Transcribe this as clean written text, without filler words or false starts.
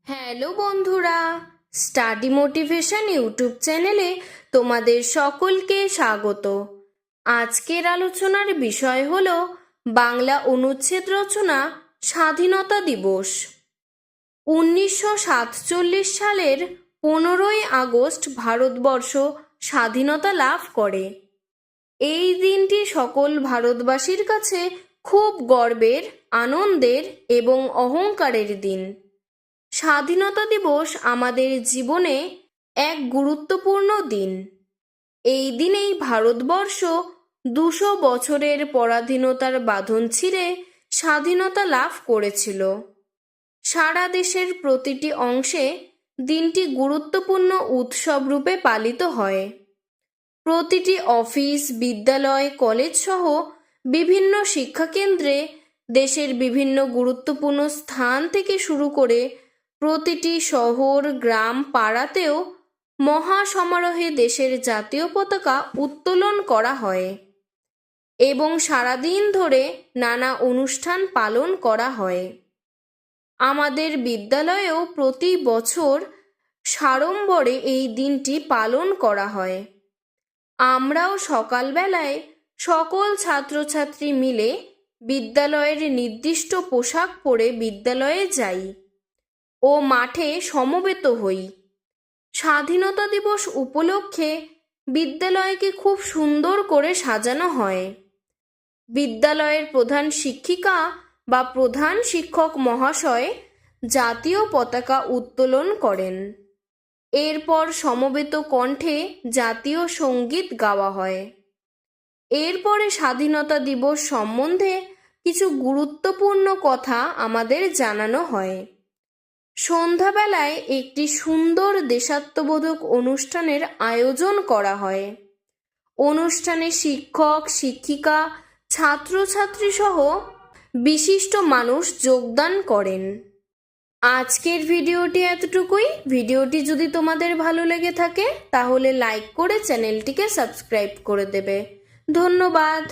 Hello বন্ধুরা, study motivation YouTube চ্যানেলে তোমাদের সকলকে স্বাগত। আজকের আলোচনার বিষয় হলো বাংলা অনুচ্ছেদ রচনা স্বাধীনতা দিবস। 1947 সালের 15ই আগস্ট ভারতবর্ষ স্বাধীনতা লাভ করে। এই দিনটি সকল ভারতবাসীর কাছে খুব গর্বের, আনন্দের এবং অহংকারের দিন। স্বাধীনতা দিবস আমাদের জীবনে এক গুরুত্বপূর্ণ দিন। এই দিনেই ভারতবর্ষ 200 বছরের পরাধীনতার বাঁধন ছিঁড়ে স্বাধীনতা লাভ করেছিল। সারা দেশের প্রতিটি অংশে দিনটি গুরুত্বপূর্ণ উৎসব রূপে পালিত হয়। প্রতিটি অফিস, বিদ্যালয়, কলেজ সহ বিভিন্ন শিক্ষাকেন্দ্রে দেশের বিভিন্ন গুরুত্বপূর্ণ স্থান থেকে শুরু করে প্রতিটি শহর, গ্রাম, পাড়াতেও মহা সমারোহে দেশের জাতীয় পতাকা উত্তোলন করা হয় এবং সারাদিন ধরে নানা অনুষ্ঠান পালন করা হয়। আমাদের বিদ্যালয়েও প্রতি বছর সাড়ম্বরে এই দিনটি পালন করা হয়। আমরাও সকালবেলায় সকল ছাত্রছাত্রী মিলে বিদ্যালয়ের নির্দিষ্ট পোশাক পরে বিদ্যালয়ে যাই ও মাঠে সমবেত হই। স্বাধীনতা দিবস উপলক্ষে বিদ্যালয়কে খুব সুন্দর করে সাজানো হয়। বিদ্যালয়ের প্রধান শিক্ষিকা বা প্রধান শিক্ষক মহাশয় জাতীয় পতাকা উত্তোলন করেন। এরপর সমবেত কণ্ঠে জাতীয় সঙ্গীত গাওয়া হয়। এরপরে স্বাধীনতা দিবস সম্বন্ধে কিছু গুরুত্বপূর্ণ কথা আমাদের জানানো হয়। সন্ধ্যাবেলায় একটি সুন্দর দেশাত্মবোধক অনুষ্ঠানের আয়োজন করা হয়। অনুষ্ঠানে শিক্ষক, শিক্ষিকা, ছাত্রছাত্রী সহ বিশিষ্ট মানুষ যোগদান করেন। আজকের ভিডিওটি এতটুকুই। ভিডিওটি যদি তোমাদের ভালো লেগে থাকে তাহলে লাইক করে চ্যানেলটিকে সাবস্ক্রাইব করে দেবে। ধন্যবাদ।